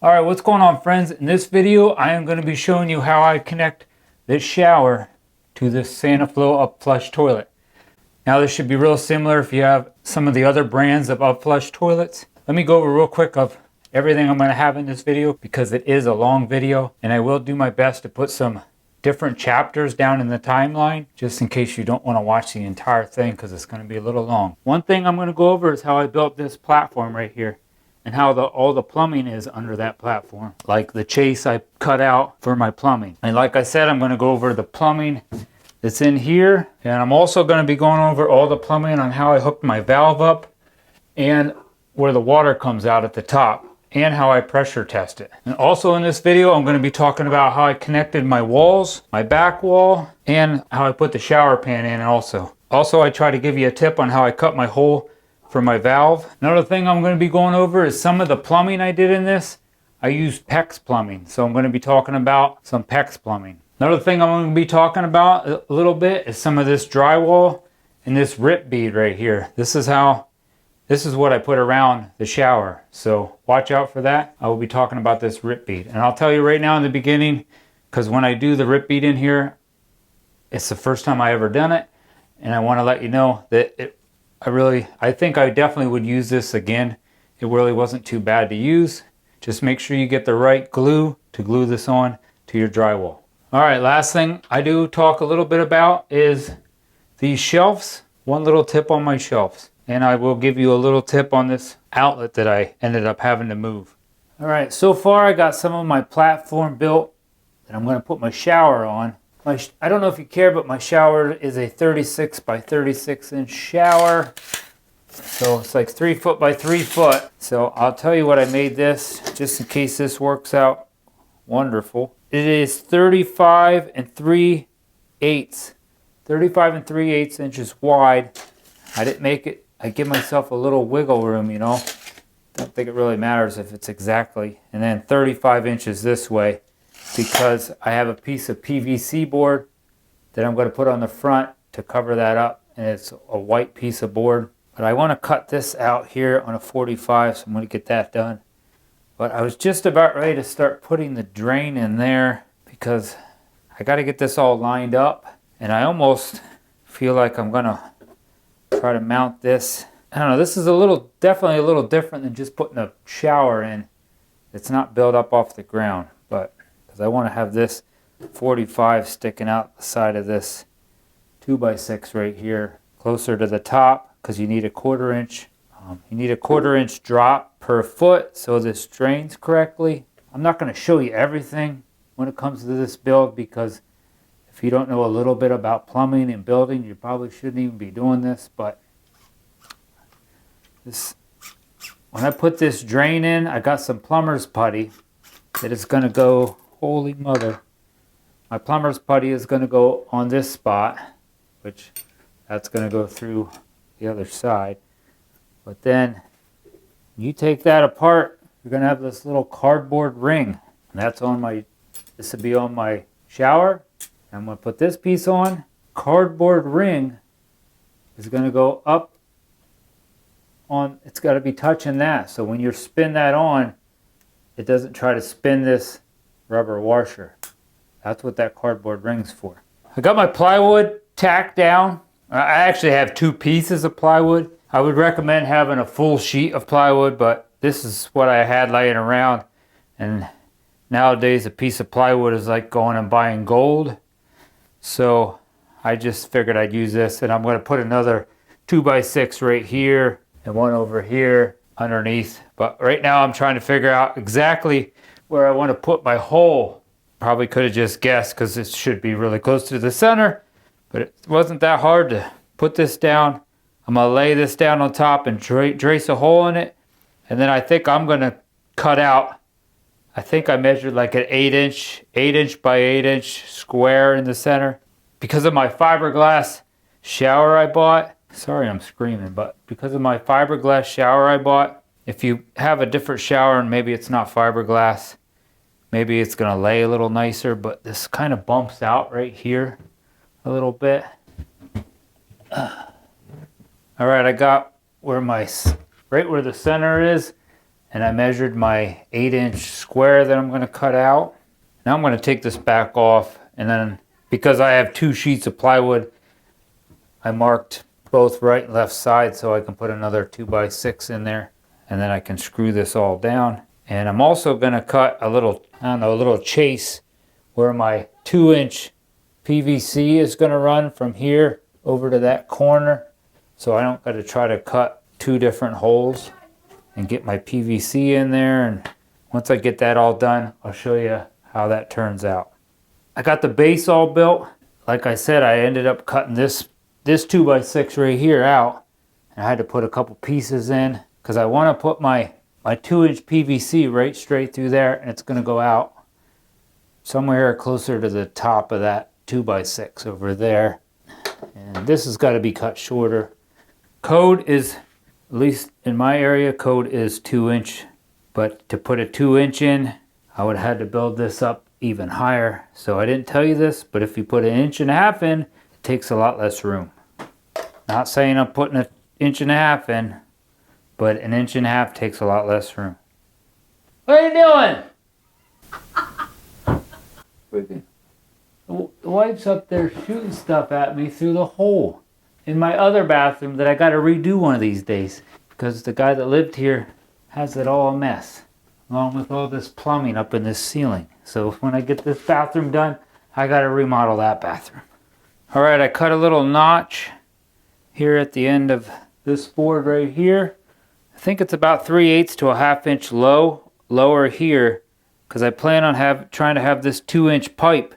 All right, what's going on, friends? In this video, I am going to be showing you how I connect this shower to this Saniflow up flush toilet. Now, this should be real similar if you have some of the other brands of up flush toilets. Let me go over real quick of everything I'm going to have in this video because it is a long video, and I will do my best to put some different chapters down in the timeline just in case you don't want to watch the entire thing because it's going to be a little long. One thing I'm going to go over is how I built this platform right here, and how all the plumbing is under that platform. Like the chase I cut out for my plumbing. And like I said, I'm gonna go over the plumbing that's in here. And I'm also gonna be going over all the plumbing on how I hooked my valve up and where the water comes out at the top and how I pressure test it. And also in this video, I'm gonna be talking about how I connected my walls, my back wall, and how I put the shower pan in also. Also, I try to give you a tip on how I cut my hole for my valve. Another thing I'm going to be going over is some of the plumbing I did in this. I used PEX plumbing, so I'm going to be talking about some PEX plumbing. Another thing I'm going to be talking about a little bit is some of this drywall and this rip bead right here. This is what I put around the shower, so watch out for that. I will be talking about this rip bead, and I'll tell you right now in the beginning, because when I do the rip bead in here, it's the first time I ever done it, and I want to let you know that I think I definitely would use this again. It really wasn't too bad to use. Just make sure you get the right glue to glue this on to your drywall. All right, last thing I do talk a little bit about is these shelves. One little tip on my shelves. And I will give you a little tip on this outlet that I ended up having to move. All right, so far I got some of my platform built that I'm going to put my shower on. I don't know if you care, but my shower is a 36 by 36 inch shower. So it's like 3 foot by 3 foot. So I'll tell you what I made this, just in case this works out wonderful. It is 35 and 3/8. 35 and 3/8 inches wide. I didn't make it, I give myself a little wiggle room, you know. Don't think it really matters if it's exactly. And then 35 inches this way, because I have a piece of PVC board that I'm going to put on the front to cover that up, and it's a white piece of board. But I want to cut this out here on a 45, so I'm going to get that done. But I was just about ready to start putting the drain in there because I got to get this all lined up, and I almost feel like I'm going to try to mount this. I don't know, this is definitely a little different than just putting a shower in. It's not built up off the ground, but I want to have this 45 sticking out the side of this 2x6 right here, closer to the top, because you need a 1/4 inch. You need a 1/4 inch drop per foot so this drains correctly. I'm not going to show you everything when it comes to this build, because if you don't know a little bit about plumbing and building, you probably shouldn't even be doing this. But when I put this drain in, I got some plumber's putty that is going to go. Holy mother. My plumber's putty is going to go on this spot, which that's going to go through the other side. But then you take that apart, you're going to have this little cardboard ring. And that's on this will be on my shower. I'm going to put this piece on. Cardboard ring is going to go up on, it's got to be touching that. So when you spin that on, it doesn't try to spin this rubber washer. That's what that cardboard ring's for. I got my plywood tacked down. I actually have 2 pieces of plywood. I would recommend having a full sheet of plywood, but this is what I had laying around. And nowadays a piece of plywood is like going and buying gold. So I just figured I'd use this, and I'm going to put another 2x6 right here and one over here underneath. But right now I'm trying to figure out exactly where I want to put my hole. Probably could have just guessed because it should be really close to the center, but it wasn't that hard to put this down. I'm going to lay this down on top and trace a hole in it, and then I think I'm going to cut out, I think I measured like an 8 inch by 8 inch square in the center. Because of my fiberglass shower I bought, sorry I'm screaming, but because of my fiberglass shower I bought, if you have a different shower and maybe it's not fiberglass, maybe it's going to lay a little nicer, but this kind of bumps out right here a little bit. All right, I got right where the center is, and I measured my 8-inch square that I'm going to cut out. Now I'm going to take this back off, and then because I have 2 sheets of plywood, I marked both right and left sides so I can put another 2x6 in there, and then I can screw this all down. And I'm also going to cut a little, I don't know, a little chase where my 2-inch PVC is going to run from here over to that corner, so I don't got to try to cut 2 different holes and get my PVC in there. And once I get that all done, I'll show you how that turns out. I got the base all built. Like I said, I ended up cutting this 2x6 right here out, and I had to put a couple pieces in because I want to put my 2-inch PVC right straight through there, and it's going to go out somewhere closer to the top of that 2x6 over there. And this has got to be cut shorter. Code is, at least in my area, code is 2-inch, but to put a 2-inch in, I would have had to build this up even higher. So I didn't tell you this, but if you put 1.5 inches in, it takes a lot less room. Not saying I'm putting 1.5 inches in, but 1.5 inches takes a lot less room. What are you doing? The wife's up there shooting stuff at me through the hole in my other bathroom that I got to redo one of these days because the guy that lived here has it all a mess, along with all this plumbing up in this ceiling. So when I get this bathroom done, I got to remodel that bathroom. All right, I cut a little notch here at the end of this board right here. I think it's about 3/8 to a 1/2 inch lower here, because I plan on trying to have this 2-inch pipe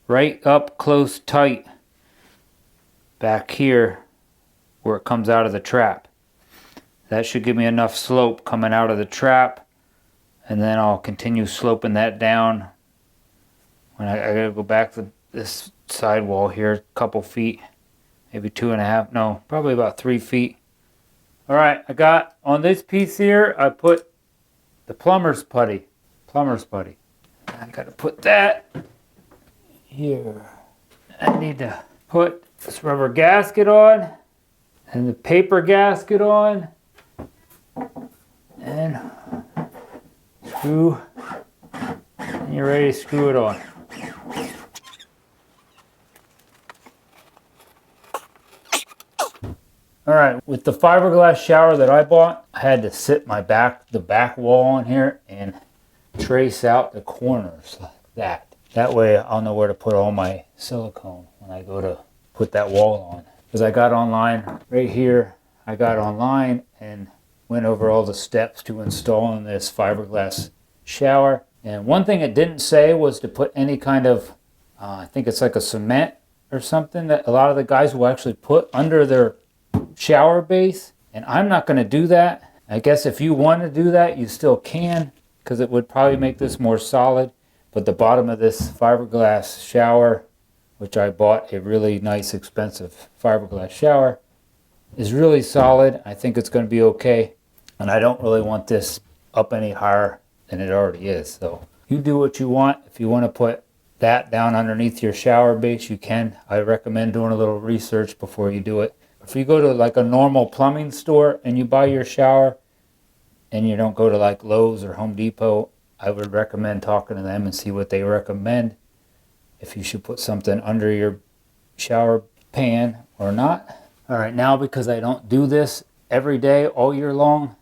right up close tight back here where it comes out of the trap. That should give me enough slope coming out of the trap, and then I'll continue sloping that down when I gotta go back to this sidewall here a couple feet, maybe 2.5, no, probably about 3 feet. All right, I got on this piece here, I put the plumber's putty. I gotta put that here. I need to put this rubber gasket on and the paper gasket on and screw, and you're ready to screw it on. All right, with the fiberglass shower that I bought, I had to sit the back wall on here and trace out the corners like that. That way I'll know where to put all my silicone when I go to put that wall on. Because I got online right here, I got online and went over all the steps to installing this fiberglass shower. And one thing it didn't say was to put any kind of, I think it's like a cement or something that a lot of the guys will actually put under their shower base. And I'm not going to do that. I guess if you want to do that, you still can, because it would probably make this more solid. But the bottom of this fiberglass shower, which I bought a really nice expensive fiberglass shower, is really solid. I think it's going to be okay. And I don't really want this up any higher than it already is. So you do what you want. If you want to put that down underneath your shower base, you can. I recommend doing a little research before you do it. If you go to like a normal plumbing store and you buy your shower and you don't go to like Lowe's or Home Depot, I would recommend talking to them and see what they recommend, if you should put something under your shower pan or not. All right, now because I don't do this every day all year long,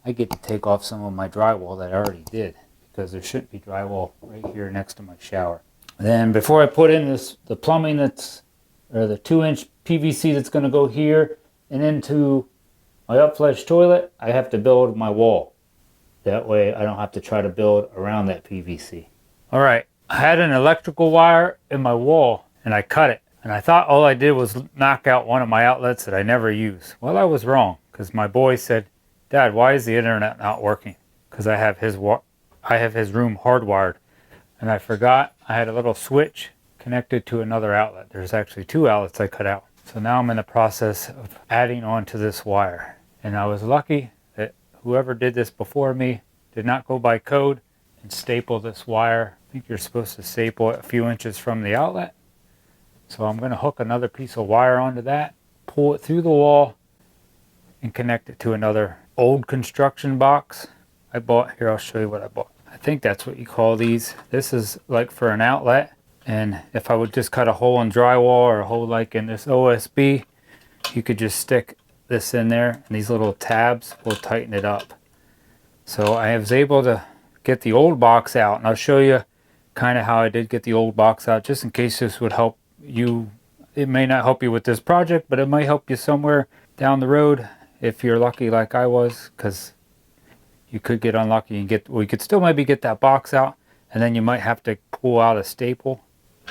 I get to take off some of my drywall that I already did, because there shouldn't be drywall right here next to my shower. Then before I put in the plumbing the 2-inch PVC that's going to go here and into my upflush toilet, I have to build my wall. That way I don't have to try to build around that PVC. All right, I had an electrical wire in my wall and I cut it. And I thought all I did was knock out one of my outlets that I never use. Well, I was wrong, because my boy said, "Dad, why is the internet not working?" Because I have his room hardwired. And I forgot I had a little switch connected to another outlet. There's actually 2 outlets I cut out. So now I'm in the process of adding on to this wire. And I was lucky that whoever did this before me did not go by code and staple this wire. I think you're supposed to staple it a few inches from the outlet. So I'm going to hook another piece of wire onto that, pull it through the wall, and connect it to another old construction box I bought. Here, I'll show you what I bought. I think that's what you call these. This is like for an outlet. And if I would just cut a hole in drywall or a hole like in this OSB, you could just stick this in there and these little tabs will tighten it up. So I was able to get the old box out, and I'll show you kind of how I did get the old box out, just in case this would help you. It may not help you with this project, but it might help you somewhere down the road if you're lucky like I was, because you could get unlucky and we could still maybe get that box out, and then you might have to pull out a staple,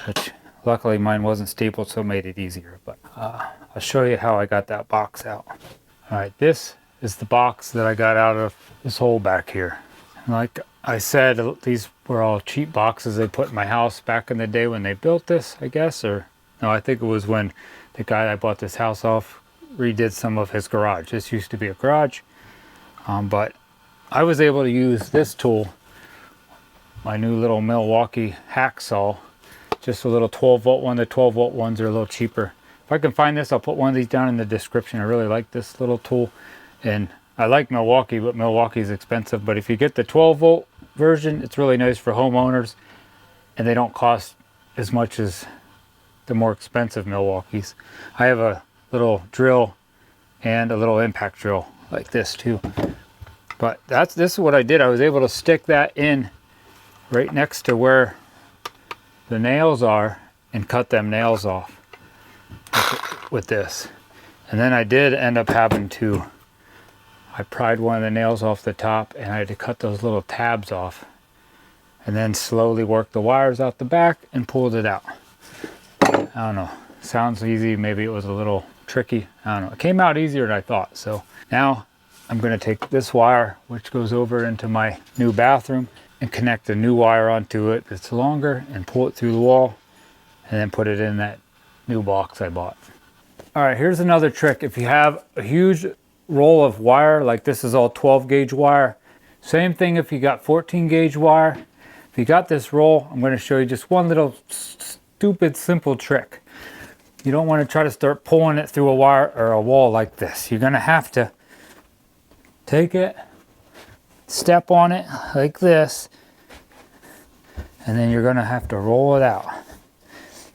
which luckily mine wasn't stapled, so it made it easier. But I'll show you how I got that box out. All right, this is the box that I got out of this hole back here. And like I said, these were all cheap boxes they put in my house back in the day when they built this, I guess, or no, I think it was when the guy I bought this house off redid some of his garage. This used to be a garage, but I was able to use this tool, my new little Milwaukee hacksaw, just a little 12-volt one. The 12-volt ones are a little cheaper. If I can find this, I'll put one of these down in the description. I really like this little tool, and I like Milwaukee, but Milwaukee is expensive. But if you get the 12-volt version, it's really nice for homeowners, and they don't cost as much as the more expensive Milwaukees. I have a little drill and a little impact drill like this too. But this is what I did. I was able to stick that in right next to where the nails are and cut them nails off with this. And then I did end up having to, I pried one of the nails off the top, and I had to cut those little tabs off, and then slowly work the wires out the back and pulled it out. I don't know, sounds easy, maybe it was a little tricky, I don't know. It came out easier than I thought. So now I'm going to take this wire, which goes over into my new bathroom, and connect a new wire onto it that's longer and pull it through the wall, and then put it in that new box I bought. All right, here's another trick. If you have a huge roll of wire, like this is all 12 gauge wire, same thing if you got 14 gauge wire. If you got this roll, I'm going to show you just one little stupid simple trick. You don't want to try to start pulling it through a wire or a wall like this. You're going to have to take it, step on it like this, and then you're going to have to roll it out.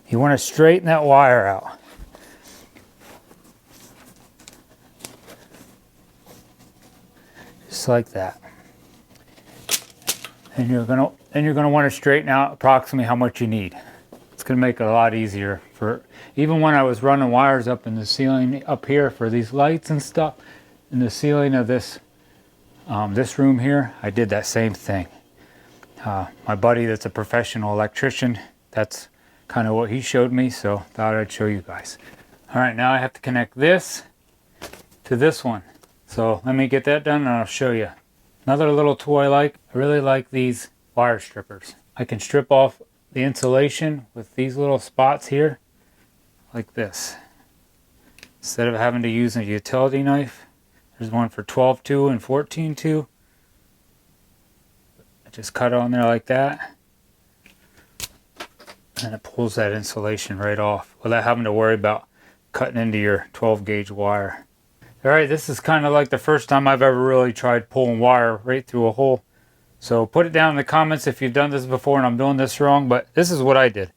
You want to straighten that wire out. Just like that. And you're going to want to straighten out approximately how much you need. It's going to make it a lot easier for, even when I was running wires up in the ceiling up here for these lights and stuff, in the ceiling of this this room here, I did that same thing. My buddy that's a professional electrician, that's kind of what he showed me, so thought I'd show you guys. All right, now I have to connect this to this one. So let me get that done and I'll show you. Another little tool I really like these wire strippers. I can strip off the insulation with these little spots here, like this. Instead of having to use a utility knife, there's one for 12-2 and 14-2. I just cut on there like that, and it pulls that insulation right off without having to worry about cutting into your 12 gauge wire. Alright, this is kind of like the first time I've ever really tried pulling wire right through a hole. So put it down in the comments if you've done this before and I'm doing this wrong, but this is what I did.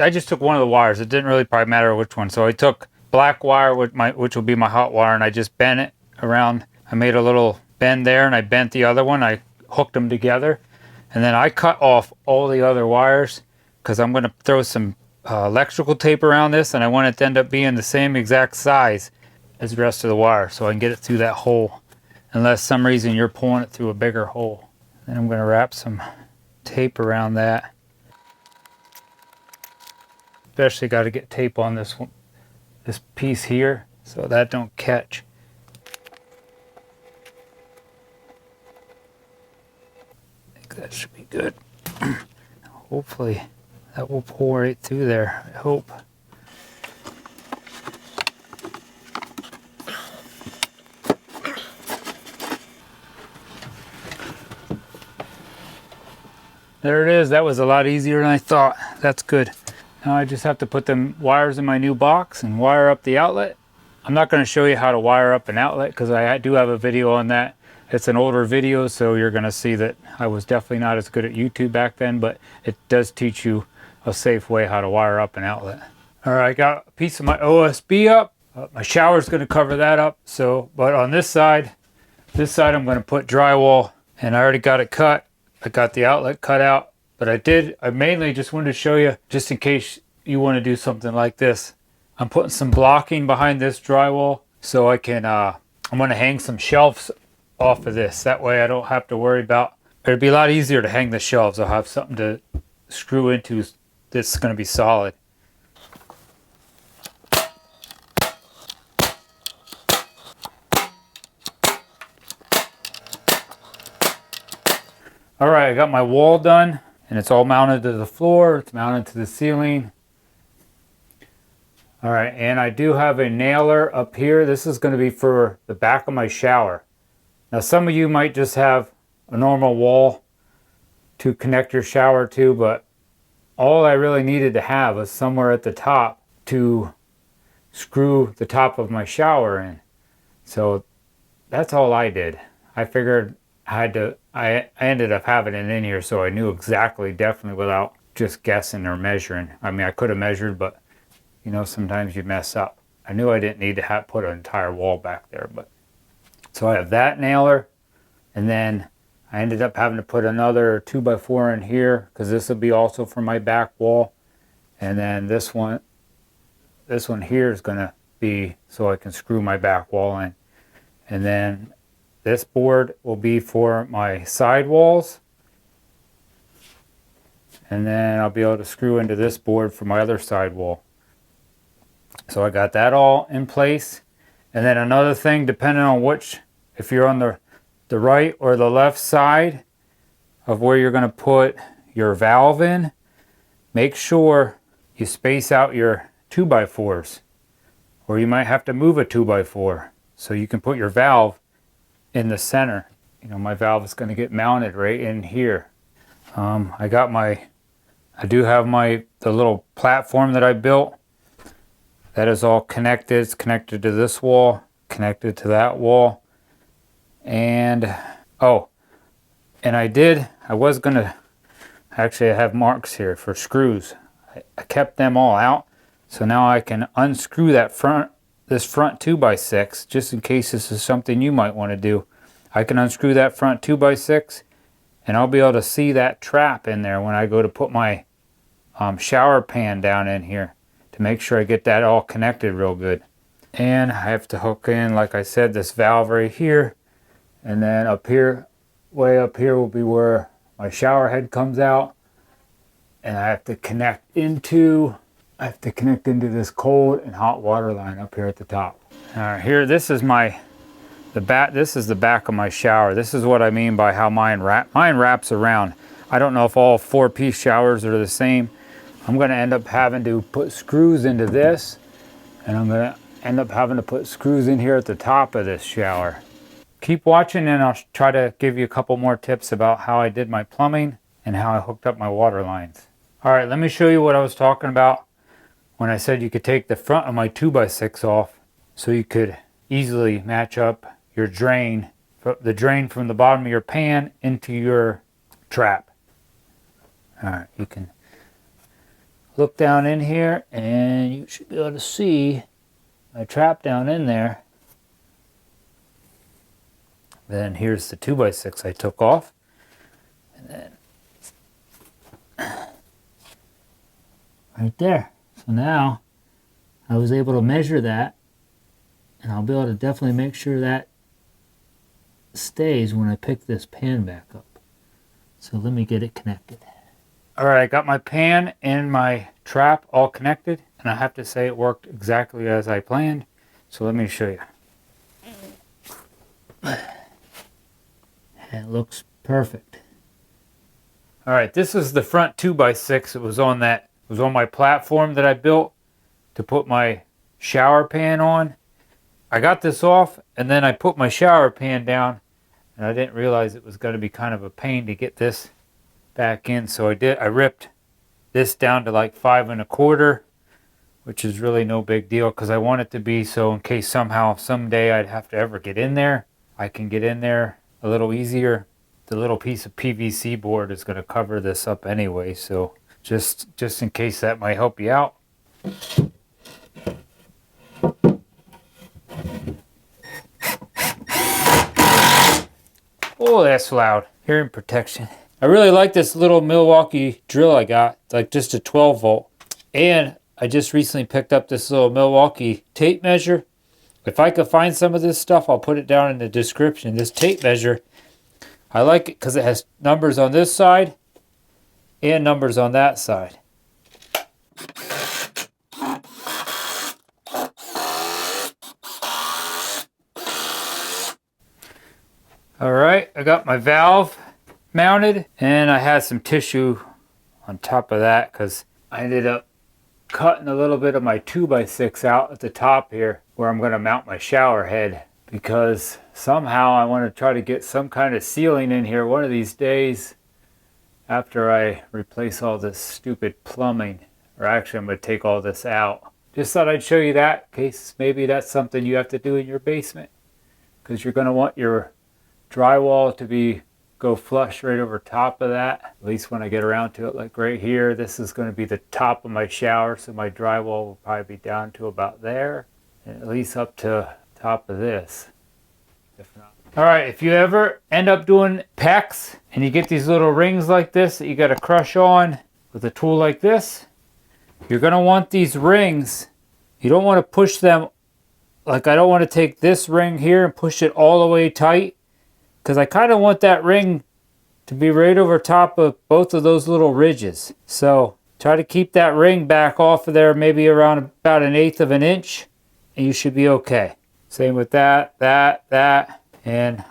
I just took one of the wires. It didn't really probably matter which one. So I took black wire, which will be my hot wire, and I just bent it around. I made a little bend there, and I bent the other one. I hooked them together, and then I cut off all the other wires because I'm going to throw some electrical tape around this, and I want it to end up being the same exact size as the rest of the wire so I can get it through that hole, unless some reason you're pulling it through a bigger hole. Then I'm going to wrap some tape around that. Especially got to get tape on this one, this piece here, so that don't catch. I think that should be good. Hopefully that will pull right through there, I hope. There it is. That was a lot easier than I thought. That's good. Now I just have to put them wires in my new box and wire up the outlet. I'm not going to show you how to wire up an outlet because I do have a video on that. It's an older video, so you're going to see that I was definitely not as good at YouTube back then, but it does teach you a safe way how to wire up an outlet. All right, I got a piece of my OSB up. My shower's going to cover that up. So, but on this side I'm going to put drywall, and I already got it cut. I got the outlet cut out, but I mainly just wanted to show you, just in case you want to do something like this. I'm putting some blocking behind this drywall so I can, I'm going to hang some shelves off of this. That way I don't have to worry about, it'd be a lot easier to hang the shelves. I'll have something to screw into that's going to be solid. All right, I got my wall done, and it's all mounted to the floor. It's mounted to the ceiling. All right, and I do have a nailer up here. This is going to be for the back of my shower. Now, some of you might just have a normal wall to connect your shower to, but all I really needed to have was somewhere at the top to screw the top of my shower in. So that's all I did. I figured I ended up having it in here, so I knew exactly, definitely, without just guessing or measuring. I mean, I could have measured, but you know, sometimes you mess up. I knew I didn't need to put an entire wall back there, but so I have that nailer, and then I ended up having to put another 2x4 in here because this will be also for my back wall, and then this one here is going to be so I can screw my back wall in, and then this board will be for my side walls, and then I'll be able to screw into this board for my other side wall. So I got that all in place. And then another thing, depending on if you're on the right or the left side of where you're going to put your valve in, make sure you space out your 2x4s, or you might have to move a 2x4 so you can put your valve in the center. You know, my valve is going to get mounted right in here. I do have the little platform that I built. That is all connected. It's connected to this wall, connected to that wall. And, I have marks here for screws. I kept them all out. So now I can unscrew this front 2x6, just in case this is something you might want to do. I can unscrew that front 2x6, and I'll be able to see that trap in there when I go to put my shower pan down in here, to make sure I get that all connected real good. And I have to hook in, like I said, this valve right here, and then up here, way up here, will be where my shower head comes out, and I have to connect into this cold and hot water line up here at the top. All right, here, this is this is the back of my shower. This is what I mean by how mine wraps around. I don't know if all 4-piece showers are the same. I'm going to end up having to put screws into this, and I'm going to end up having to put screws in here at the top of this shower. Keep watching, and I'll try to give you a couple more tips about how I did my plumbing and how I hooked up my water lines. All right, let me show you what I was talking about when I said you could take the front of my 2x6 off, so you could easily match up your drain, the drain from the bottom of your pan into your trap. All right, you can look down in here, and you should be able to see my trap down in there. Then here's the 2x6 I took off, and then right there. So now I was able to measure that, and I'll be able to definitely make sure that stays when I pick this pan back up. So let me get it connected. All right, I got my pan and my trap all connected, and I have to say it worked exactly as I planned. So let me show you. It looks perfect. All right, this is the front 2x6. It was on my platform that I built to put my shower pan on. I got this off, and then I put my shower pan down, and I didn't realize it was going to be kind of a pain to get this back in. So I ripped this down to like 5 1/4, which is really no big deal, because I want it to be so in case someday I'd have to ever get in there, I can get in there a little easier. The little piece of PVC board is going to cover this up anyway, so just in case that might help you out. Oh, that's loud. Hearing protection. I really like this little Milwaukee drill I got. It's like just a 12 volt. And I just recently picked up this little Milwaukee tape measure. If I could find some of this stuff, I'll put it down in the description. This tape measure, I like it because it has numbers on this side and numbers on that side. All right, I got my valve mounted, and I had some tissue on top of that because I ended up cutting a little bit of my 2x6 out at the top here where I'm going to mount my shower head, because somehow I want to try to get some kind of ceiling in here one of these days after I replace all this stupid plumbing. Or actually, I'm going to take all this out. Just thought I'd show you that in case maybe that's something you have to do in your basement, because you're going to want your drywall to go flush right over top of that. At least when I get around to it, like right here, this is going to be the top of my shower, so my drywall will probably be down to about there, and at least up to top of this. If not. All right, if you ever end up doing pecs and you get these little rings like this that you got to crush on with a tool like this, you're going to want these rings. You don't want to push them, like I don't want to take this ring here and push it all the way tight, because I kind of want that ring to be right over top of both of those little ridges. So try to keep that ring back off of there, maybe around about 1/8 of an inch, and you should be okay. Same with that, and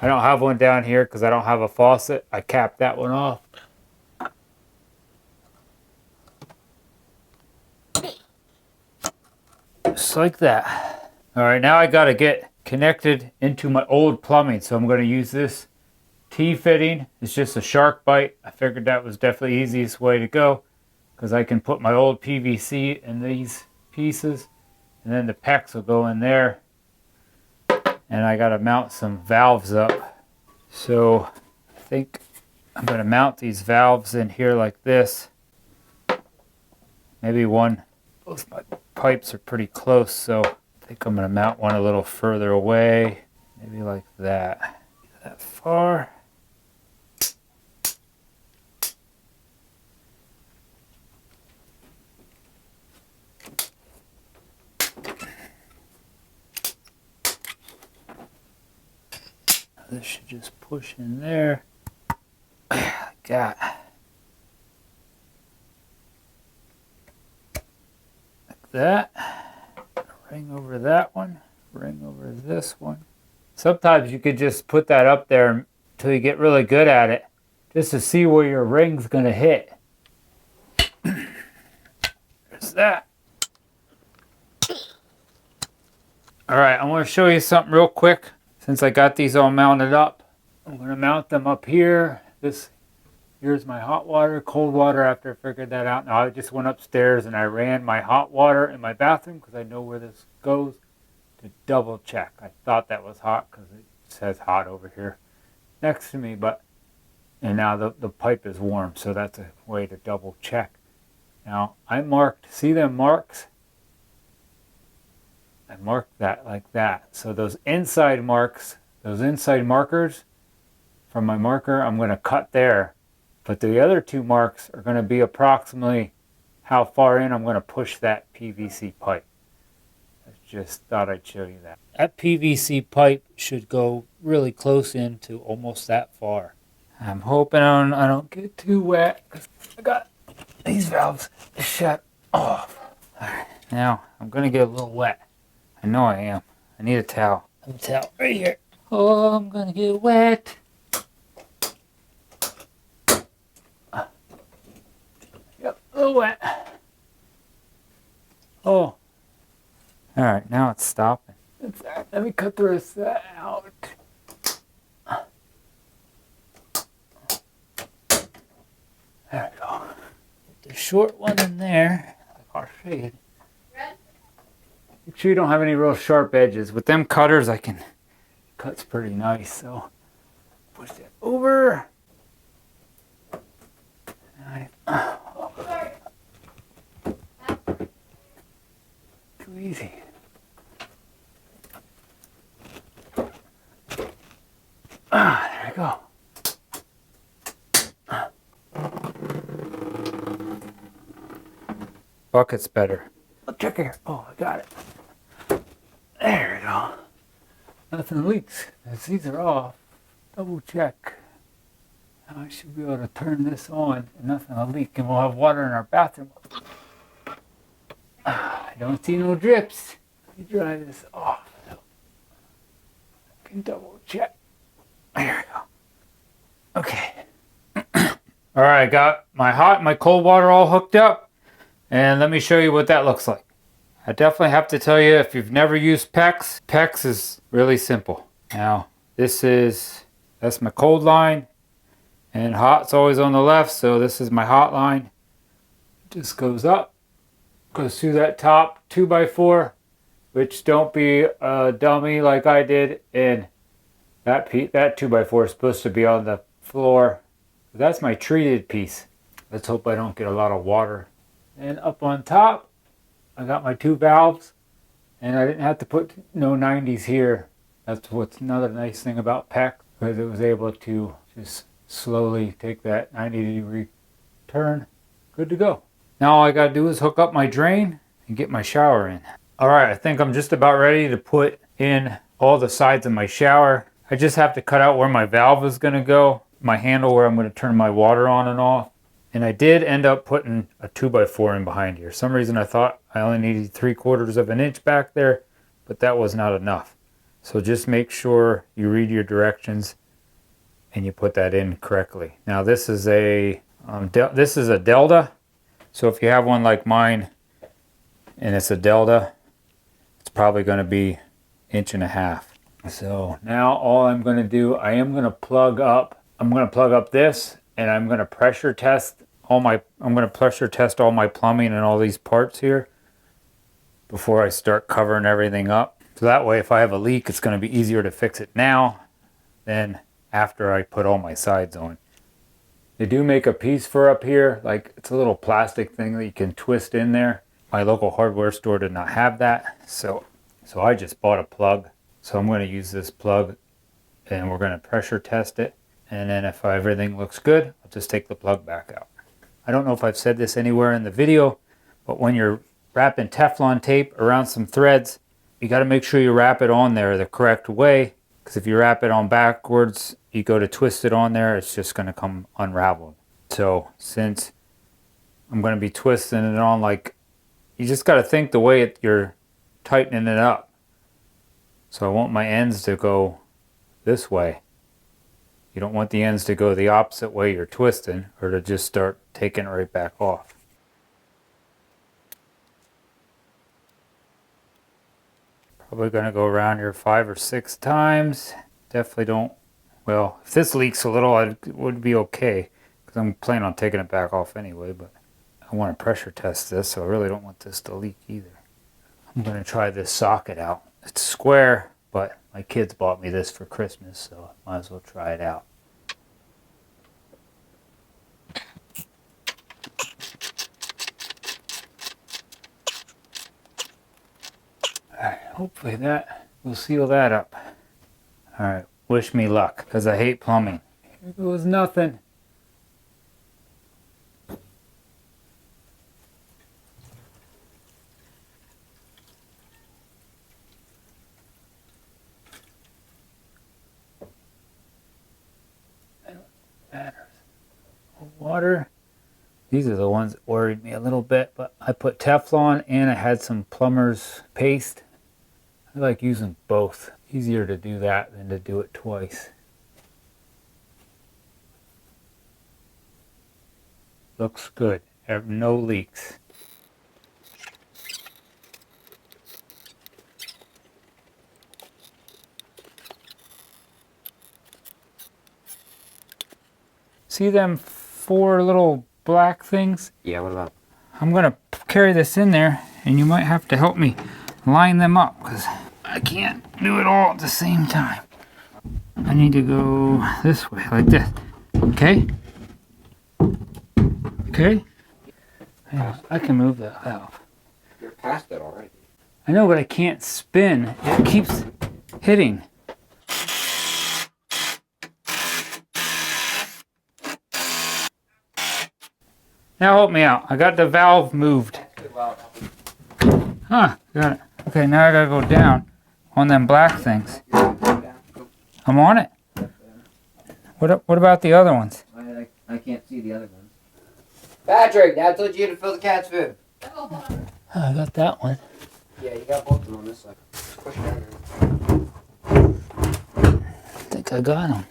I don't have one down here because I don't have a faucet. I capped that one off. Just like that. All right, now I got to get connected into my old plumbing, so I'm going to use this T-fitting. It's just a shark bite. I figured that was definitely the easiest way to go, because I can put my old PVC in these pieces, and then the pecs will go in there, and I got to mount some valves up. So I think I'm going to mount these valves in here like this. Maybe one. Both my pipes are pretty close, so I think I'm going to mount one a little further away, maybe like that. That far. This should just push in there. Got like that. Ring over that one, ring over this one. Sometimes you could just put that up there until you get really good at it, just to see where your ring's going to hit. There's that. All right, I want to show you something real quick. Since I got these all mounted up, I'm going to mount them up here. Here's my hot water, cold water after I figured that out. Now I just went upstairs and I ran my hot water in my bathroom because I know where this goes, to double check. I thought that was hot because it says hot over here next to me, and now the pipe is warm, so that's a way to double check. Now I marked, see them marks? I marked that like that. So those inside marks, those inside markers from my marker, I'm going to cut there. But the other two marks are going to be approximately how far in I'm going to push that PVC pipe. I just thought I'd show you that. That PVC pipe should go really close in to almost that far. I'm hoping I don't get too wet, because I got these valves shut off. All right, now I'm going to get a little wet. I know I am. I need a towel. I have a towel right here. Oh, I'm going to get wet. Yep, a little wet. Oh. All right, now it's stopping. Let me cut the rest of that out. There we go. Put the short one in there. I'll show you. Make sure you don't have any real sharp edges. With them cutters, cuts pretty nice. So Push that over. Too easy. There we go. Bucket's better. Let's check here. Oh, I got it. There we go. Nothing leaks. As these are off, double check. Now I should be able to turn this on and nothing will leak, and we'll have water in our bathroom. I don't see no drips. Let me dry this off. I can double check. There we go. Okay. All right, I got my hot and my cold water all hooked up, and let me show you what that looks like. I definitely have to tell you, if you've never used PEX, PEX is really simple. Now, that's my cold line, and hot's always on the left, so this is my hot line. It just goes up, goes through that top 2x4, which don't be a dummy like I did, and that 2x4 is supposed to be on the floor. That's my treated piece. Let's hope I don't get a lot of water. And up on top, I got my 2 valves, and I didn't have to put no 90s here. That's what's another nice thing about PEX, because it was able to just slowly take that 90-degree turn. Good to go. Now all I gotta do is hook up my drain and get my shower in. All right, I think I'm just about ready to put in all the sides of my shower. I just have to cut out where my valve is gonna go, my handle where I'm gonna turn my water on and off. And I did end up putting a 2x4 in behind here. For some reason I thought I only needed 3/4 of an inch back there, but that was not enough. So just make sure you read your directions and you put that in correctly. Now this is a Delta. So if you have one like mine and it's a Delta, it's probably going to be 1.5 inches. So now all I'm going to do, I'm going to plug up this, and I'm going to pressure test all my plumbing and all these parts here before I start covering everything up. So that way if I have a leak, it's going to be easier to fix it now than after I put all my sides on. They do make a piece for up here, like it's a little plastic thing that you can twist in there. My local hardware store did not have that, so I just bought a plug. So I'm going to use this plug, and we're going to pressure test it. And then if everything looks good, I'll just take the plug back out. I don't know if I've said this anywhere in the video, but when you're wrapping Teflon tape around some threads, you got to make sure you wrap it on there the correct way, because if you wrap it on backwards, you go to twist it on there, it's just going to come unraveled. So since I'm going to be twisting it on, like, you just got to think the way you're tightening it up. So I want my ends to go this way. You don't want the ends to go the opposite way you're twisting, or to just start taking it right back off. Probably going to go around here 5 or 6 times. Definitely don't, well, if this leaks a little, it would be okay, because I'm planning on taking it back off anyway, but I want to pressure test this, so I really don't want this to leak either. I'm going to try this socket out. It's square, but my kids bought me this for Christmas, so I might as well try it out. Alright, hopefully that will seal that up. Alright, wish me luck, because I hate plumbing. Here goes nothing. Water. These are the ones that worried me a little bit, but I put Teflon and I had some plumber's paste. I like using both. Easier to do that than to do it twice. Looks good. No leaks. See them 4 little black things? Yeah, what about? I'm going to carry this in there, and you might have to help me line them up, because I can't do it all at the same time. I need to go this way, like this. Okay? Okay? Yeah, I can move that valve. You're past it already. I know, but I can't spin. It keeps hitting. Now help me out. I got the valve moved. Huh, got it. Okay, now I gotta go down on them black things. I'm on it. What about the other ones? I can't see the other ones. Patrick, Dad told you to fill the cat's food. I got that one. Yeah, you got both of them on this side. Push down there. I think I got them.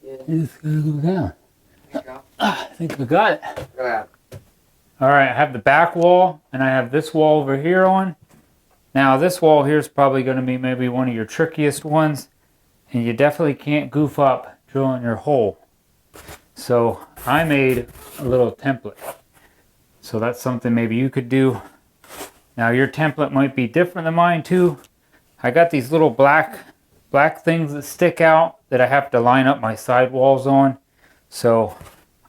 Yeah. You just gotta go down. I think I got it. Look at that. Alright, I have the back wall and I have this wall over here on. Now this wall here is probably going to be maybe one of your trickiest ones, and you definitely can't goof up drilling your hole. So I made a little template. So that's something maybe you could do. Now your template might be different than mine too. I got these little black things that stick out that I have to line up my side walls on. So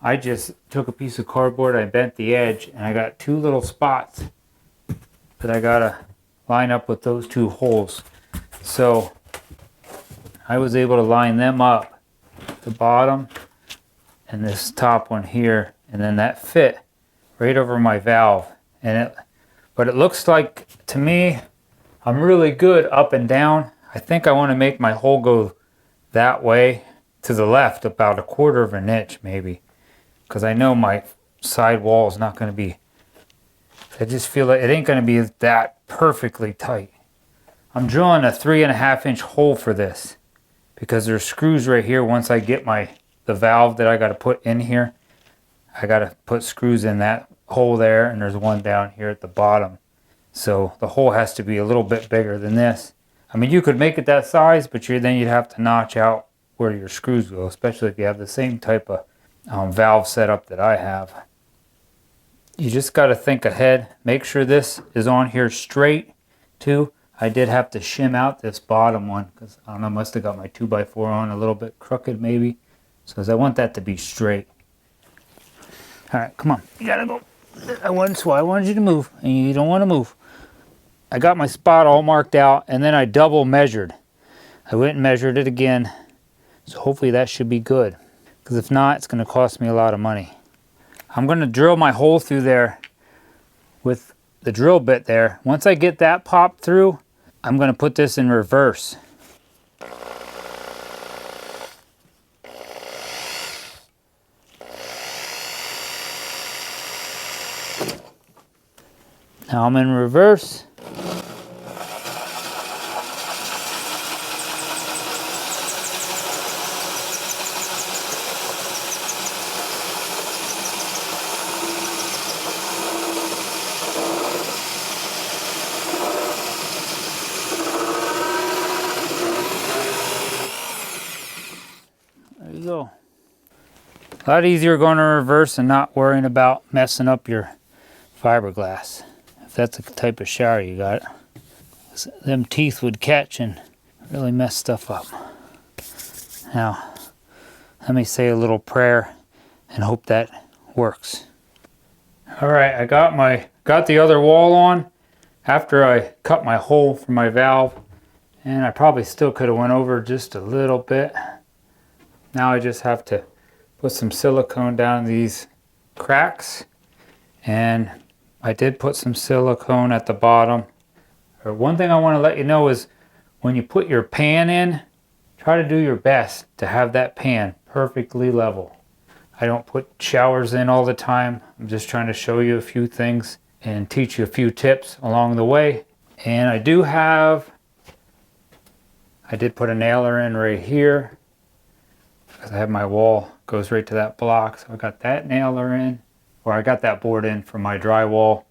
I just took a piece of cardboard, I bent the edge, and I got two little spots that I gotta line up with those two holes. So I was able to line them up, the bottom and this top one here, and then that fit right over my valve. But it looks like, to me, I'm really good up and down. I think I want to make my hole go that way to the left about 1/4 of an inch maybe, because I know my side wall is not going to be, I just feel like it ain't going to be that perfectly tight. I'm drilling a 3.5 inch hole for this because there's screws right here. Once I get the valve that I got to put in here, I got to put screws in that hole there, and there's one down here at the bottom. So the hole has to be a little bit bigger than this. I mean, you could make it that size, but then you'd have to notch out where your screws go, especially if you have the same type of valve setup that I have. You just got to think ahead. Make sure this is on here straight too. I did have to shim out this bottom one because I don't know, I must have got my 2x4 on a little bit crooked maybe. So I want that to be straight. All right, come on, you gotta go. I wanted you to move, and you don't want to move. I got my spot all marked out, and then I double measured. I went and measured it again, so hopefully that should be good. Because if not, it's going to cost me a lot of money. I'm going to drill my hole through there with the drill bit there. Once I get that popped through, I'm going to put this in reverse. Now I'm in reverse. There you go. A lot easier going in reverse and not worrying about messing up your fiberglass. If that's the type of shower you got, them teeth would catch and really mess stuff up. Now, let me say a little prayer and hope that works. All right, I got the other wall on after I cut my hole for my valve, and I probably still could have went over just a little bit. Now I just have to put some silicone down these cracks, and I did put some silicone at the bottom. One thing I want to let you know is when you put your pan in, try to do your best to have that pan perfectly level. I don't put showers in all the time. I'm just trying to show you a few things and teach you a few tips along the way. And I did put a nailer in right here because I have my wall goes right to that block. So I got that nailer in, or I got that board in for my drywall.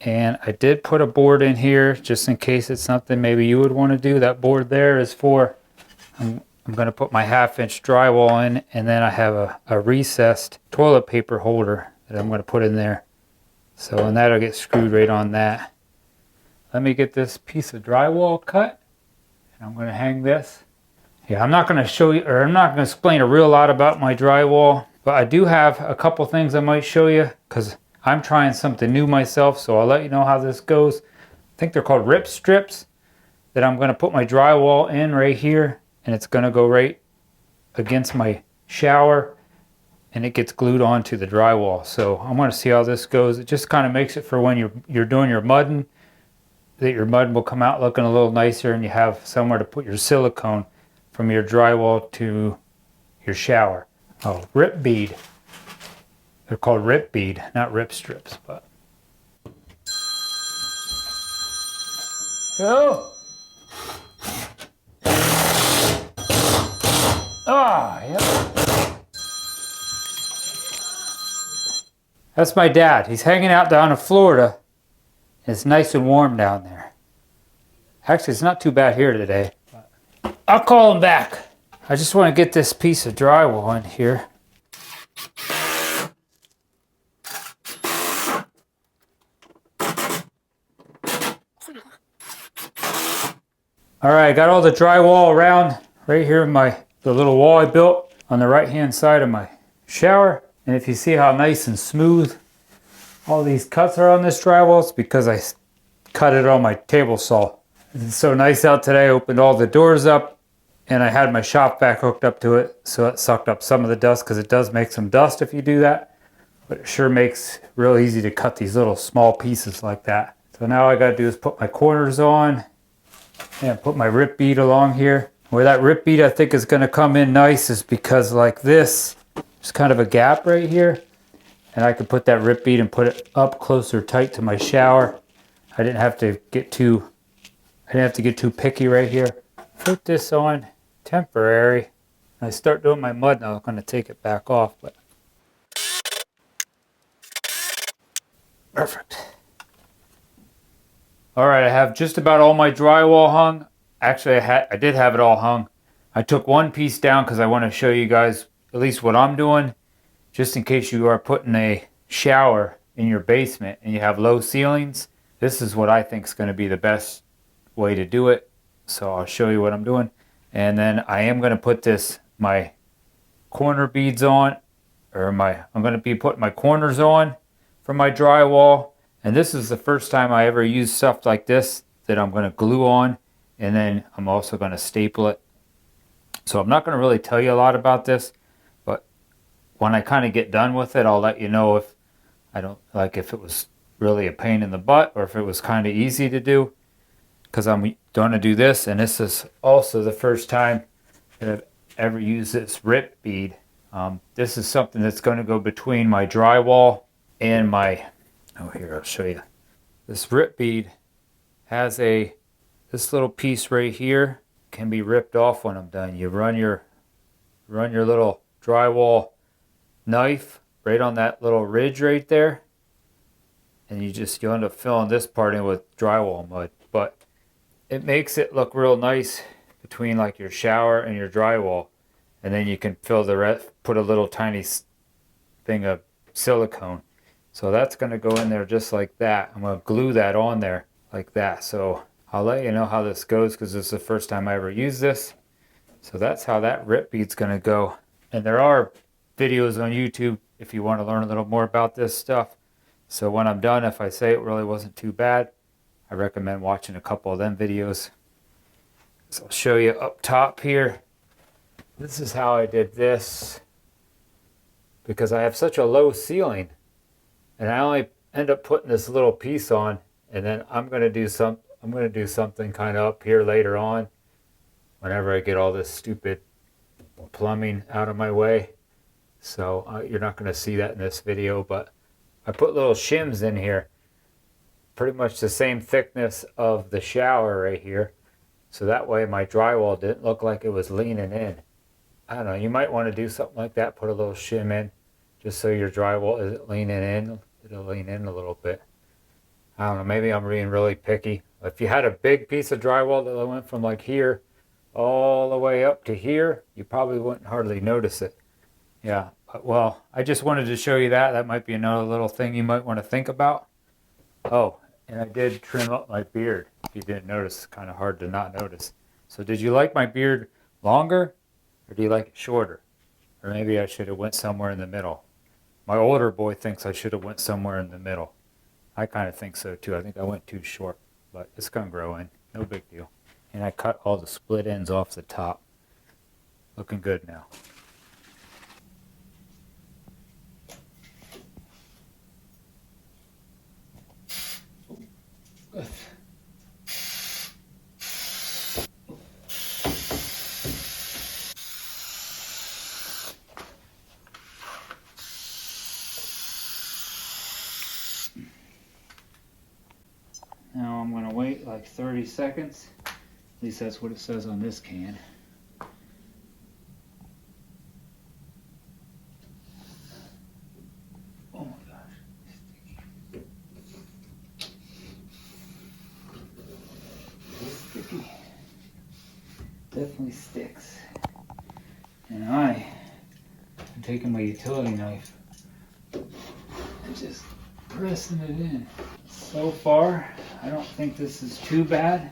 And I did put a board in here just in case it's something maybe you would want to do. That board there is for, I'm going to put my 1/2 inch drywall in, and then I have a recessed toilet paper holder that I'm going to put in there. So, and that'll get screwed right on that. Let me get this piece of drywall cut, and I'm going to hang this. Yeah, I'm not going to show you, or I'm not going to explain a real lot about my drywall, but I do have a couple things I might show you because I'm trying something new myself, so I'll let you know how this goes. I think they're called rip strips that I'm going to put my drywall in right here, and it's going to go right against my shower, and it gets glued onto the drywall. So I want to see how this goes. It just kind of makes it for when you're doing your mudding, that your mud will come out looking a little nicer, and you have somewhere to put your silicone from your drywall to your shower. Oh, rip bead. They're called rip bead, not rip strips, but. Oh! Ah, yep. That's my dad. He's hanging out down in Florida. It's nice and warm down there. Actually, it's not too bad here today. I'll call him back. I just want to get this piece of drywall in here. All right, I got all the drywall around right here in the little wall I built on the right hand side of my shower. And if you see how nice and smooth all these cuts are on this drywall, it's because I cut it on my table saw. It's so nice out today. I opened all the doors up and I had my shop vac hooked up to it, so it sucked up some of the dust, because it does make some dust if you do that. But it sure makes it real easy to cut these little small pieces like that. So now all I gotta do is put my corners on and put my rip bead along here. Where that rip bead I think is gonna come in nice is because like this, there's kind of a gap right here. And I could put that rip bead and put it up closer tight to my shower. I didn't have to get too picky right here. Put this on temporary. I start doing my mud now. I'm going to take it back off, but perfect. All right, I have just about all my drywall hung. Actually, I did have it all hung. I took one piece down because I want to show you guys at least what I'm doing, just in case you are putting a shower in your basement and you have low ceilings. This is what I think is going to be the best way to do it. So I'll show you what I'm doing. And then I am going to put my corner beads on, or I'm going to be putting my corners on for my drywall. And this is the first time I ever used stuff like this that I'm going to glue on. And then I'm also going to staple it. So I'm not going to really tell you a lot about this, but when I kind of get done with it, I'll let you know if it was really a pain in the butt or if it was kind of easy to do. Because I'm going to do this, and this is also the first time that I've ever used this rip bead. This is something that's going to go between my drywall and here, I'll show you. This rip bead has this little piece right here can be ripped off when I'm done. You run your little drywall knife right on that little ridge right there, and you'll end up filling this part in with drywall mud. But it makes it look real nice between like your shower and your drywall. And then you can fill the rest, put a little tiny thing of silicone. So that's going to go in there just like that. I'm going to glue that on there like that. So I'll let you know how this goes because this is the first time I ever used this. So that's how that rip bead's going to go. And there are videos on YouTube if you want to learn a little more about this stuff. So when I'm done, if I say it really wasn't too bad, I recommend watching a couple of them videos. So I'll show you up top here. This is how I did this because I have such a low ceiling, and I only end up putting this little piece on, and then I'm going to do something kind of up here later on whenever I get all this stupid plumbing out of my way. So you're not going to see that in this video, but I put little shims in here, pretty much the same thickness of the shower right here. So that way my drywall didn't look like it was leaning in. I don't know, you might want to do something like that, put a little shim in, just so your drywall isn't leaning in. It'll lean in a little bit. I don't know, maybe I'm being really picky. If you had a big piece of drywall that went from like here all the way up to here, you probably wouldn't hardly notice it. Yeah, well, I just wanted to show you that. That might be another little thing you might want to think about. Oh, and I did trim up my beard. If you didn't notice, it's kind of hard to not notice. So did you like my beard longer or do you like it shorter? Or maybe I should have went somewhere in the middle. My older boy thinks I should have went somewhere in the middle. I kind of think so too. I think I went too short, but it's going to grow in. No big deal. And I cut all the split ends off the top. Looking good now. Now I'm going to wait like 30 seconds. At least that's what it says on this can. Oh my gosh. Sticky. Definitely sticks. And I'm taking my utility knife and just pressing it in. So far, I don't think this is too bad.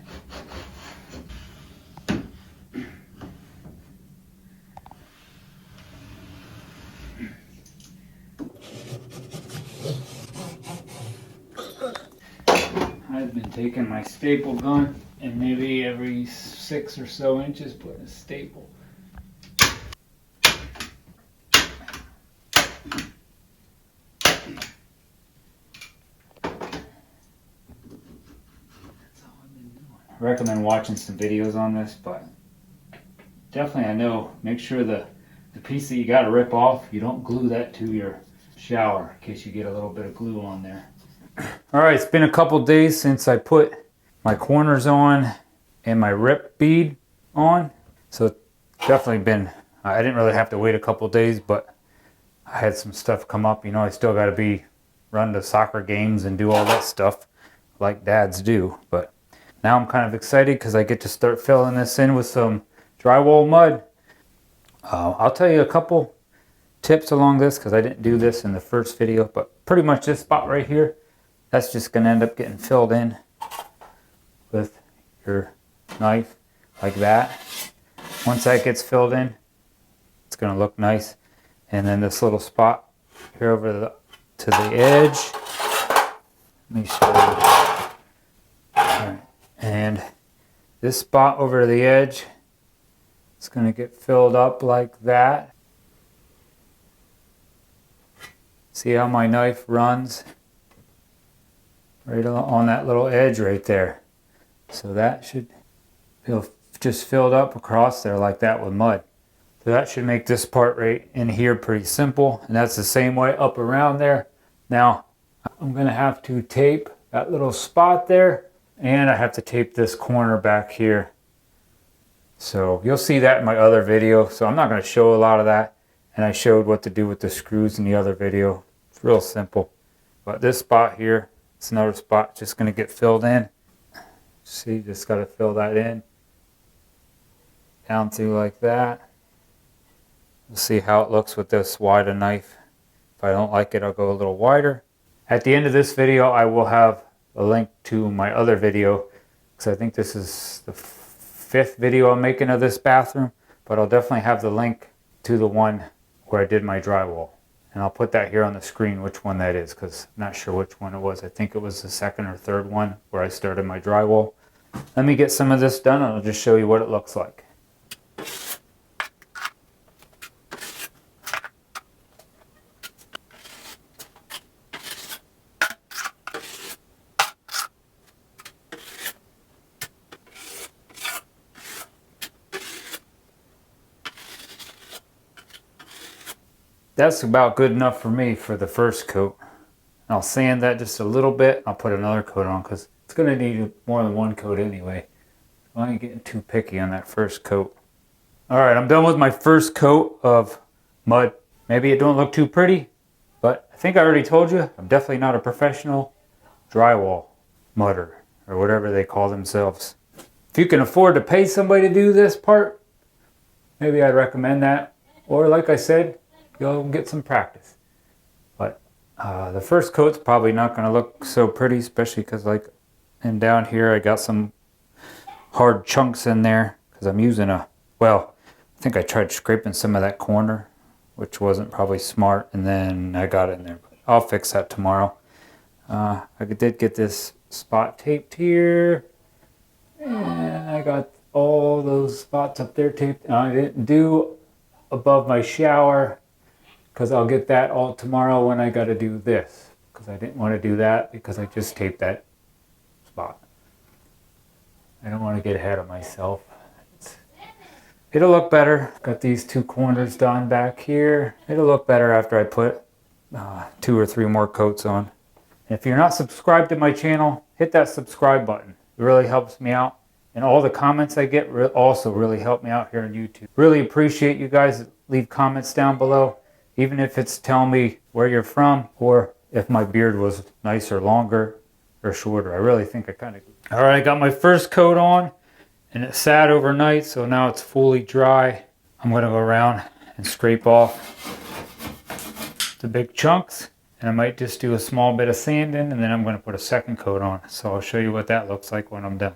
I've been taking my staple gun and maybe every 6 or so inches putting a staple. I recommend watching some videos on this, but definitely I know, make sure the piece that you got to rip off, you don't glue that to your shower in case you get a little bit of glue on there. Alright, it's been a couple days since I put my corners on and my rip bead on, so it's definitely been, I didn't really have to wait a couple days, but I had some stuff come up. You know, I still got to run to soccer games and do all that stuff like dads do, but now I'm kind of excited because I get to start filling this in with some drywall mud. I'll tell you a couple tips along this because I didn't do this in the first video, but pretty much this spot right here, that's just going to end up getting filled in with your knife like that. Once that gets filled in, it's going to look nice. And then this little spot here over to the edge. Let me show you. And this spot over to the edge, it's going to get filled up like that. See how my knife runs? Right on that little edge right there. So that should feel just filled up across there like that with mud. So that should make this part right in here pretty simple. And that's the same way up around there. Now, I'm going to have to tape that little spot there. And I have to tape this corner back here. So you'll see that in my other video. So I'm not going to show a lot of that. And I showed what to do with the screws in the other video. It's real simple. But this spot here, it's another spot just going to get filled in. See, just got to fill that in. Down through like that. We'll see how it looks with this wider knife. If I don't like it, I'll go a little wider. At the end of this video, I will have a link to my other video because I think this is the 5th video I'm making of this bathroom, but I'll definitely have the link to the one where I did my drywall, and I'll put that here on the screen which one that is because I'm not sure which one it was. I think it was the 2nd or 3rd one where I started my drywall. Let me get some of this done and I'll just show you what it looks like. That's about good enough for me for the first coat. I'll sand that just a little bit. I'll put another coat on because it's going to need more than one coat anyway. I ain't getting too picky on that first coat. Alright, I'm done with my first coat of mud. Maybe it don't look too pretty, but I think I already told you, I'm definitely not a professional drywall mudder or whatever they call themselves. If you can afford to pay somebody to do this part, maybe I'd recommend that. Or like I said, go get some practice. But the first coat's probably not going to look so pretty, especially because like and down here I got some hard chunks in there because I'm using a, well, think I tried scraping some of that corner, which wasn't probably smart, and then I got in there. I'll fix that tomorrow. I did get this spot taped here, and I got all those spots up there taped. I didn't do above my shower because I'll get that all tomorrow when I got to do this, because I didn't want to do that because I just taped that spot. I don't want to get ahead of myself. It'll look better. Got these two corners done back here. It'll look better after I put 2 or 3 more coats on. If you're not subscribed to my channel, hit that subscribe button. It really helps me out. And all the comments I get also really help me out here on YouTube. Really appreciate you guys. Leave comments down below. Even if it's telling me where you're from, or if my beard was nicer, longer, or shorter. I really think I kind of... Alright, I got my first coat on, and it sat overnight, so now it's fully dry. I'm going to go around and scrape off the big chunks, and I might just do a small bit of sanding, and then I'm going to put a second coat on. So I'll show you what that looks like when I'm done.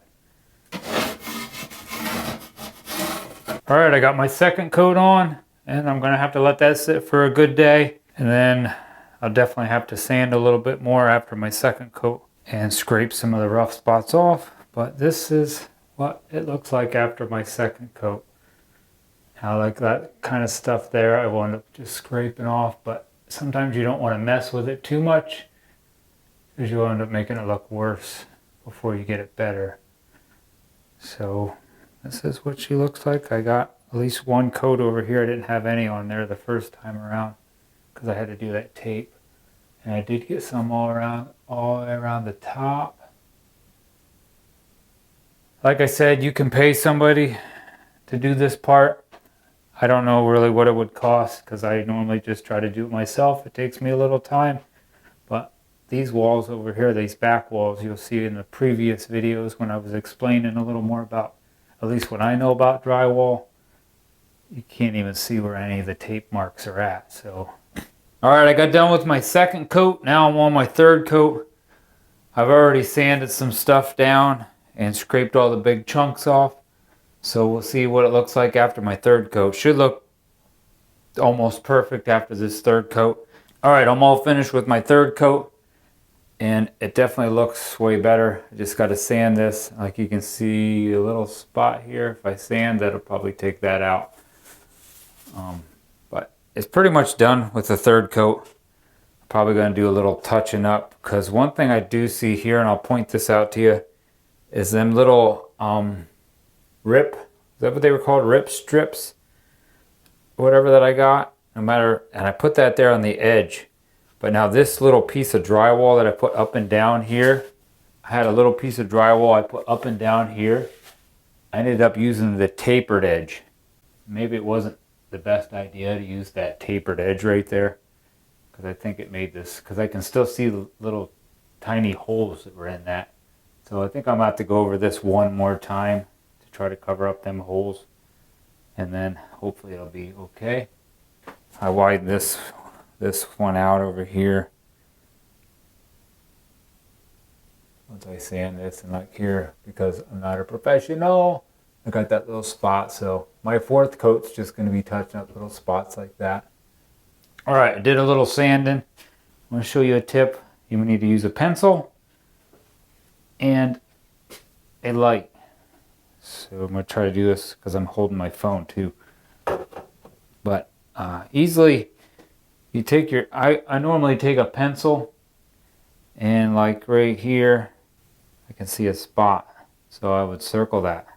Alright, I got my second coat on, and I'm going to have to let that sit for a good day, and then I'll definitely have to sand a little bit more after my second coat and scrape some of the rough spots off. But this is what it looks like after my second coat. Now, like that kind of stuff there, I will end up just scraping off, but sometimes you don't want to mess with it too much because you'll end up making it look worse before you get it better. So this is what she looks like. I got at least one coat over here. I didn't have any on there the first time around because I had to do that tape. And I did get some all the way around the top. Like I said, you can pay somebody to do this part. I don't know really what it would cost because I normally just try to do it myself. It takes me a little time. But these walls over here, these back walls, you'll see in the previous videos when I was explaining a little more about, at least what I know about drywall, you can't even see where any of the tape marks are at. So, alright, I got done with my second coat. Now I'm on my third coat. I've already sanded some stuff down and scraped all the big chunks off. So we'll see what it looks like after my third coat. Should look almost perfect after this third coat. Alright, I'm all finished with my third coat. And it definitely looks way better. I just got to sand this. Like you can see a little spot here. If I sand, that'll probably take that out. But it's pretty much done with the third coat. Probably going to do a little touching up. Because one thing I do see here, and I'll point this out to you, is them little rip. Is that what they were called? Rip strips? Whatever that I got. No matter, and I put that there on the edge. But now this little piece of drywall that I put up and down here, I had a little piece of drywall I put up and down here. I ended up using the tapered edge. Maybe it wasn't the best idea to use that tapered edge right there, because I think it made this, because I can still see the little tiny holes that were in that. So I think I'm about to go over this one more time to try to cover up them holes, and then hopefully it'll be okay. I widened this one out over here. Once I sand this, and like here, because I'm not a professional, I got that little spot. So my fourth coat's just going to be touching up little spots like that. Alright, I did a little sanding. I'm going to show you a tip. You need to use a pencil and a light. So I'm going to try to do this because I'm holding my phone too. But easily, you take your, I normally take a pencil, and like right here, I can see a spot. So I would circle that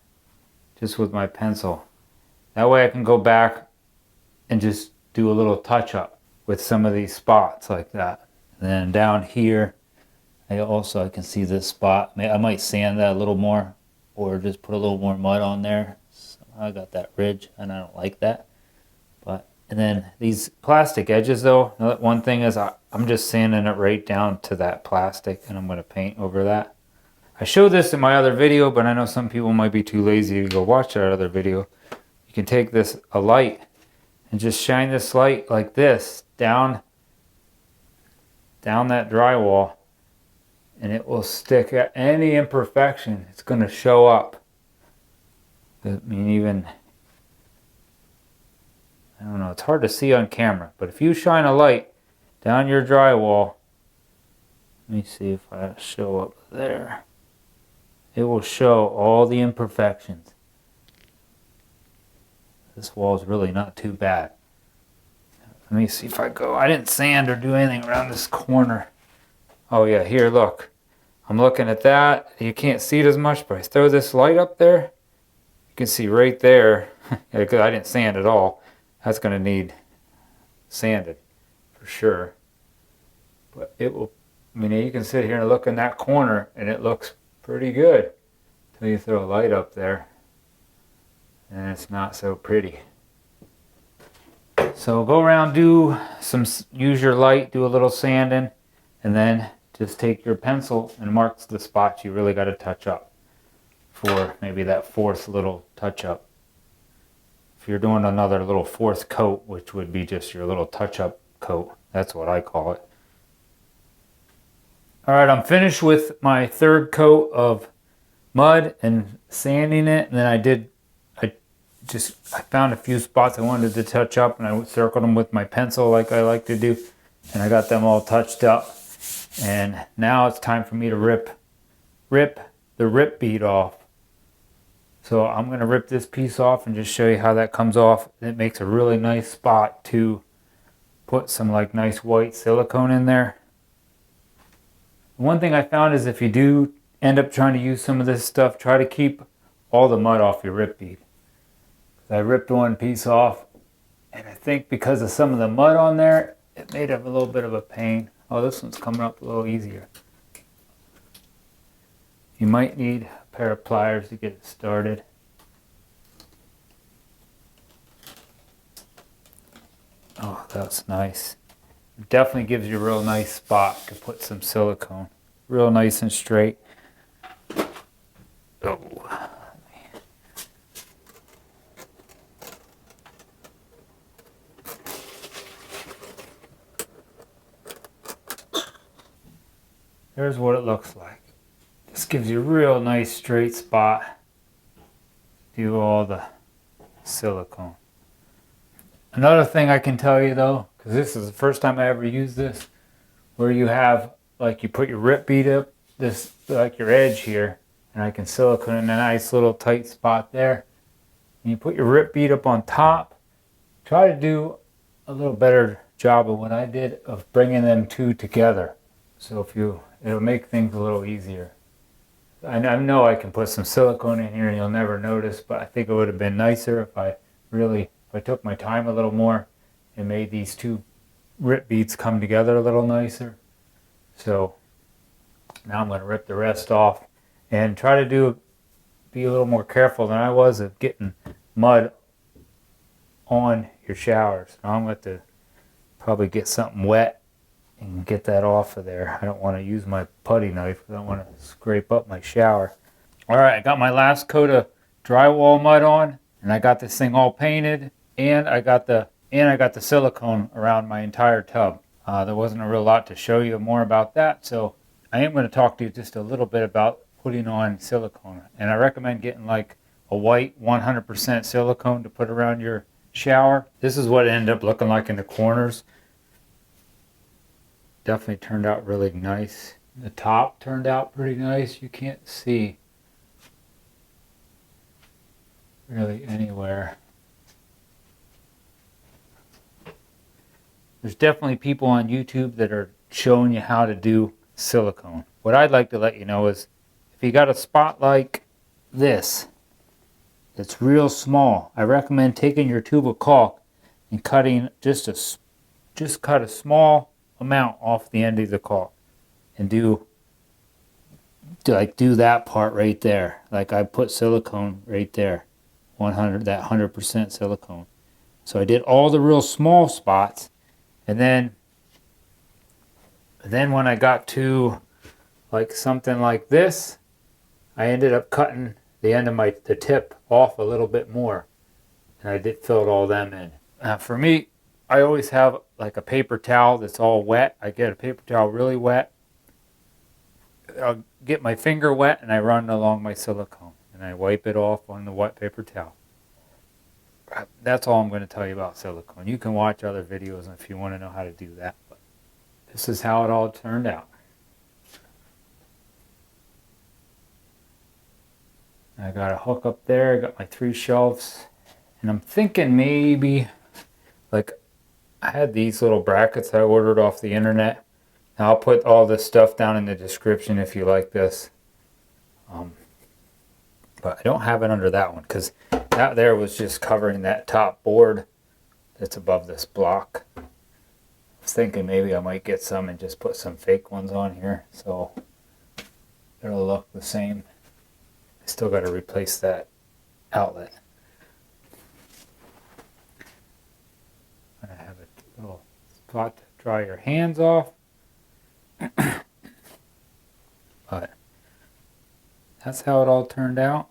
just with my pencil. That way I can go back and just do a little touch up with some of these spots like that. And then down here, I can see this spot. I might sand that a little more, or just put a little more mud on there. So I got that ridge, and I don't like that. And then these plastic edges though, one thing is I'm just sanding it right down to that plastic, and I'm going to paint over that. I showed this in my other video, but I know some people might be too lazy to go watch that other video. You can take a light and just shine this light like this down that drywall, and it will stick at any imperfection. It's going to show up. I mean, I don't know, it's hard to see on camera, but if you shine a light down your drywall, let me see if I show up there. It will show all the imperfections. This wall is really not too bad. Let me see if I go. I didn't sand or do anything around this corner. Oh yeah, here, look. I'm looking at that. You can't see it as much, but I throw this light up there. You can see right there, because I didn't sand at all. That's going to need sanded for sure. But it will, I mean, you can sit here and look in that corner and it looks pretty good until you throw a light up there and it's not so pretty. So go around, use your light, do a little sanding, and then just take your pencil and mark the spots you really got to touch up for maybe that fourth little touch up. If you're doing another little fourth coat, which would be just your little touch up coat, that's what I call it. All right, I'm finished with my third coat of mud and sanding it, and then I found a few spots I wanted to touch up, and I circled them with my pencil like I like to do, and I got them all touched up. And now it's time for me to rip the rip bead off. So I'm going to rip this piece off and just show you how that comes off. It makes a really nice spot to put some like nice white silicone in there. One thing I found is if you do end up trying to use some of this stuff, try to keep all the mud off your rip bead. I ripped one piece off, and I think because of some of the mud on there, it made it a little bit of a pain. Oh, this one's coming up a little easier. You might need a pair of pliers to get it started. Oh, that's nice. It definitely gives you a real nice spot to put some silicone. Real nice and straight. Oh. There's what it looks like. This gives you a real nice straight spot. Do all the silicone. Another thing I can tell you though, because this is the first time I ever used this, where you have, like you put your rip bead up, this like your edge here, and I can silicone in a nice little tight spot there. And you put your rip bead up on top. Try to do a little better job of what I did of bringing them two together. So it'll make things a little easier. I know I can put some silicone in here and you'll never notice, but I think it would have been nicer if I took my time a little more and made these two rip beads come together a little nicer. So now I'm going to rip the rest off and try to be a little more careful than I was of getting mud on your showers. Now I'm going to probably get something wet and get that off of there. I don't want to use my putty knife because I don't want to scrape up my shower. All right, I got my last coat of drywall mud on, and I got this thing all painted, and I got the silicone around my entire tub. There wasn't a real lot to show you more about that, so I am going to talk to you just a little bit about putting on silicone. And I recommend getting like a white 100% silicone to put around your shower. This is what it ended up looking like in the corners. Definitely turned out really nice. The top turned out pretty nice. You can't see really anywhere. There's definitely people on YouTube that are showing you how to do silicone. What I'd like to let you know is if you got a spot like this that's real small, I recommend taking your tube of caulk and cutting just cut a small amount off the end of the caulk and do that part right there. Like I put silicone right there, 100% silicone. So I did all the real small spots, and then when I got to like something like this, I ended up cutting the end of the tip off a little bit more, and I filled all them in. For me, I always have like a paper towel that's all wet. I get a paper towel really wet. I'll get my finger wet and I run along my silicone and I wipe it off on the wet paper towel. That's all I'm going to tell you about silicone. You can watch other videos if you want to know how to do that. But this is how it all turned out. I got a hook up there. I got my 3 shelves. And I'm thinking maybe, like, I had these little brackets I ordered off the internet. Now I'll put all this stuff down in the description if you like this. But I don't have it under that one because that there was just covering that top board that's above this block. I was thinking maybe I might get some and just put some fake ones on here so it'll look the same. I still got to replace that outlet. I have a little spot to dry your hands off. But that's how it all turned out.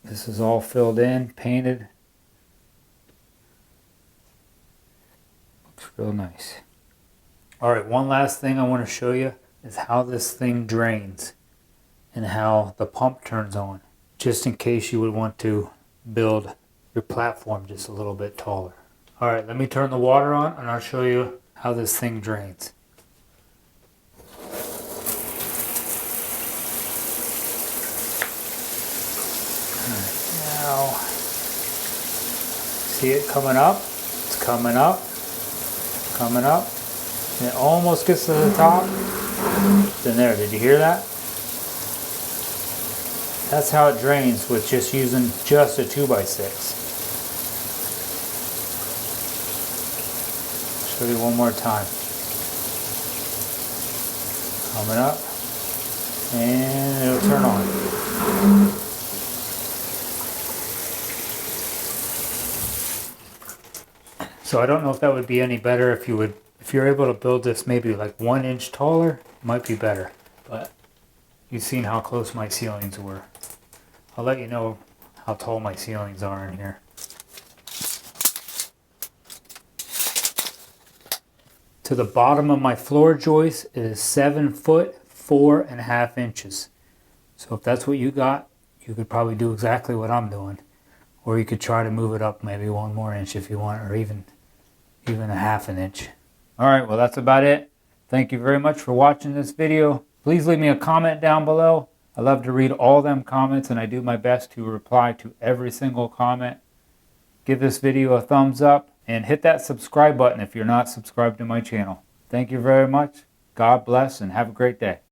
This is all filled in, painted. Looks real nice. Alright, one last thing I want to show you is how this thing drains and how the pump turns on, just in case you would want to build your platform just a little bit taller. Alright, let me turn the water on and I'll show you how this thing drains. Now, see it coming up? It's coming up, coming up, and it almost gets to the top. It's in there. Did you hear that? That's how it drains with just using just a 2x6. Show you one more time. Coming up, and it'll turn on. So I don't know if that would be any better if you're able to build this maybe like 1 inch taller, it might be better. But you've seen how close my ceilings were. I'll let you know how tall my ceilings are in here. To the bottom of my floor joist, it is 7 foot 4.5 inches. So if that's what you got, you could probably do exactly what I'm doing. Or you could try to move it up maybe 1 more inch if you want, or even a 1/2 inch. Alright, well that's about it. Thank you very much for watching this video. Please leave me a comment down below. I love to read all them comments and I do my best to reply to every single comment. Give this video a thumbs up and hit that subscribe button if you're not subscribed to my channel. Thank you very much. God bless and have a great day.